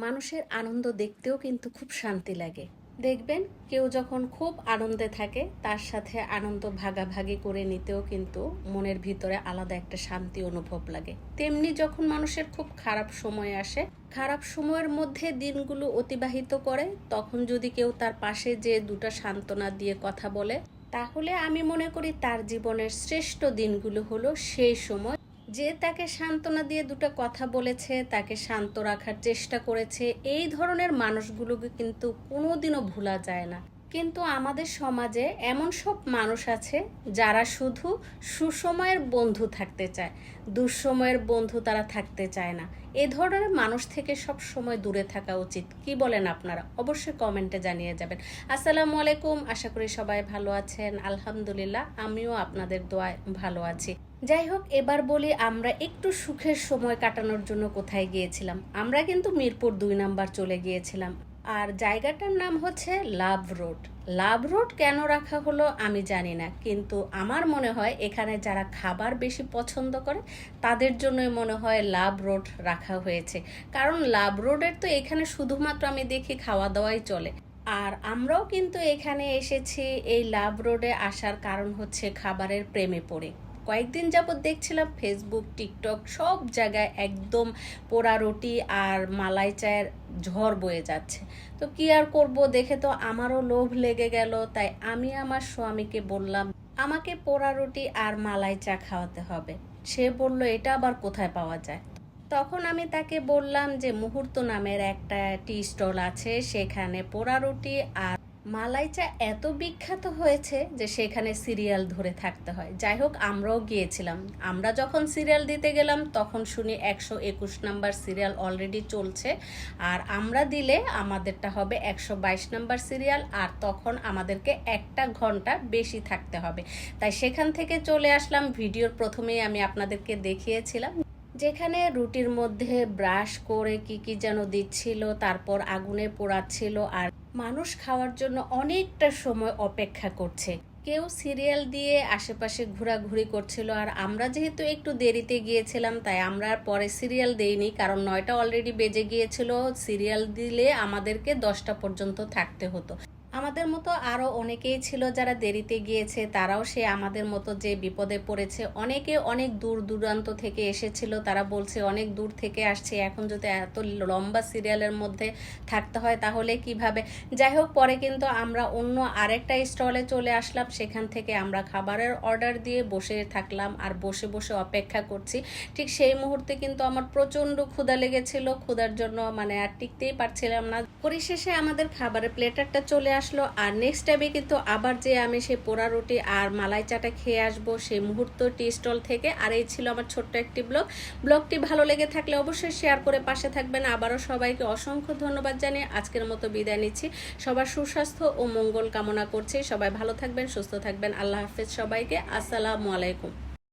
মানুষের আনন্দ দেখতেও কিন্তু খুব শান্তি লাগে। দেখবেন কেউ যখন খুব আনন্দে থাকে তার সাথে আনন্দ ভাগাভাগি করে নিতেও কিন্তু মনের ভিতরে আলাদা একটা শান্তি অনুভব লাগে। তেমনি যখন মানুষের খুব খারাপ সময় আসে, খারাপ সময়ের মধ্যে দিনগুলো অতিবাহিত করে, তখন যদি কেউ তার পাশে যে দুটো সান্ত্বনা দিয়ে কথা বলে, তাহলে আমি মনে করি তার জীবনের শ্রেষ্ঠ দিনগুলো হলো সেই সময় যে তাকে সান্ত্বনা দিয়ে দুটো কথা বলেছে, তাকে শান্ত রাখার চেষ্টা করেছে। এই ধরনের মানুষগুলোকে কিন্তু কোনোদিনও ভোলা যায় না। কিন্তু আমাদের সমাজে এমন সব মানুষ আছে যারা শুধু সুসময়ের বন্ধু থাকতে চায়, দুঃসময়ের বন্ধু তারা থাকতে চায় না। এ ধরনের মানুষ থেকে সব সময় দূরে থাকা উচিত। কি বলেন আপনারা? অবশ্যই কমেন্টে জানিয়ে যাবেন। আসসালামু আলাইকুম, আশা করি সবাই ভালো আছেন। আলহামদুলিল্লাহ, আমিও আপনাদের দোয়ায় ভালো আছি। যাই হোক, এবার বলি আমরা একটু সুখের সময় কাটানোর জন্য কোথায় গিয়েছিলাম। আমরা কিন্তু মিরপুর 2 নাম্বার চলে গিয়েছিলাম, আর জায়গাটার নাম হচ্ছে লাভ রোড। লাভ রোড কেন রাখা হলো আমি জানি না, কিন্তু আমার মনে হয় এখানে যারা খাবার বেশি পছন্দ করে তাদের জন্যই মনে হয় লাভ রোড রাখা হয়েছে। কারণ লাভ রোডের তো এখানে শুধুমাত্র আমি দেখি খাওয়া দাওয়াই চলে। আর আমরাও কিন্তু এখানে এসেছি, এই লাভ রোডে আসার কারণ হচ্ছে খাবারের প্রেমে পড়ে। কয়েকদিন যাবত দেখছিলাম ফেসবুক, টিকটক সব জায়গায় একদম পোড়া রুটি আর মালাই চায়ের ঝড় বয়ে যাচ্ছে। তো কি আর করব, দেখে তো আমারও লোভ লেগে গেল। তাই আমি আমার স্বামীকে বললাম আমাকে পোড়া রুটি আর মালাই চা খাওয়াতে হবে। সে বলল এটা আবার কোথায় পাওয়া যায়। তখন আমি তাকে বললাম যে মুহূর্ত নামের একটা টি স্টল আছে, সেখানে পোড়া রুটি আর মালাই চা এত বিখ্যাত হয়েছে যে সেখানে সিরিয়াল ধরে থাকতে হয়। যাই হোক, আমরাও গিয়েছিলাম। আমরা যখন সিরিয়াল দিতে গেলাম তখন শুনি 121 নাম্বার সিরিয়াল অলরেডি চলছে, আর আমরা দিলে আমাদেরটা হবে 122 নাম্বার সিরিয়াল, আর তখন আমাদেরকে 1 ঘন্টা বেশি থাকতে হবে। তাই সেখান থেকে চলে আসলাম। ভিডিওর প্রথমেই আমি আপনাদেরকে দেখিয়েছিলাম যেখানে রুটির মধ্যে ব্রাশ করে কি কি যেন দিচ্ছিল, তারপর আগুনে পোড়াচ্ছিল, আর মানুষ খাওয়ার জন্য অনেকটা সময় অপেক্ষা করছে। কেউ সিরিয়াল দিয়ে আশেপাশে ঘোরাঘুরি করছিল। আর আমরা যেহেতু একটু দেরিতে গিয়েছিলাম তাই আমরা আর পরে সিরিয়াল দেইনি, কারণ 9টা অলরেডি বেজে গিয়েছিল। সিরিয়াল দিলে আমাদেরকে 10টা পর্যন্ত থাকতে হতো। আমাদের মতো আরও অনেকেই ছিল যারা দেরিতে গিয়েছে, তারাও সে আমাদের মতো যে বিপদে পড়েছে। অনেকে অনেক দূর দূরান্ত থেকে এসেছিল, তারা বলছে অনেক দূর থেকে আসছে, এখন যদি এত লম্বা সিরিয়ালের মধ্যে থাকতে হয় তাহলে কিভাবে। যাই হোক, পরে কিন্তু আমরা অন্য আরেকটা স্টলে চলে আসলাম। সেখান থেকে আমরা খাবারের অর্ডার দিয়ে বসে থাকলাম আর বসে বসে অপেক্ষা করছি। ঠিক সেই মুহূর্তে কিন্তু আমার প্রচণ্ড ক্ষুধা লেগেছিল। ক্ষুধার জন্য মানে আর টিকতেই পারছিলাম না। পরিশেষে আমাদের খাবারের প্লেটারটা চলে আসলো। আর নেক্সট টাইমে কিন্তু আবার যে আমি সেই পোড়া রুটি আর মালাই চাটা খেয়ে আসবো সেই মুহূর্ত টি স্টল থেকে। আর এই ছিল আমার ছোট্ট একটি ব্লগটি ভালো লেগে থাকলে অবশ্যই শেয়ার করে পাশে থাকবেন। আবারও সবাইকে অসংখ্য ধন্যবাদ জানিয়ে আজকের মতো বিদায় নিচ্ছি। সবার সুস্বাস্থ্য ও মঙ্গল কামনা করছি। সবাই ভালো থাকবেন, সুস্থ থাকবেন। আল্লাহ হাফেজ সবাইকে। আসসালামু আলাইকুম।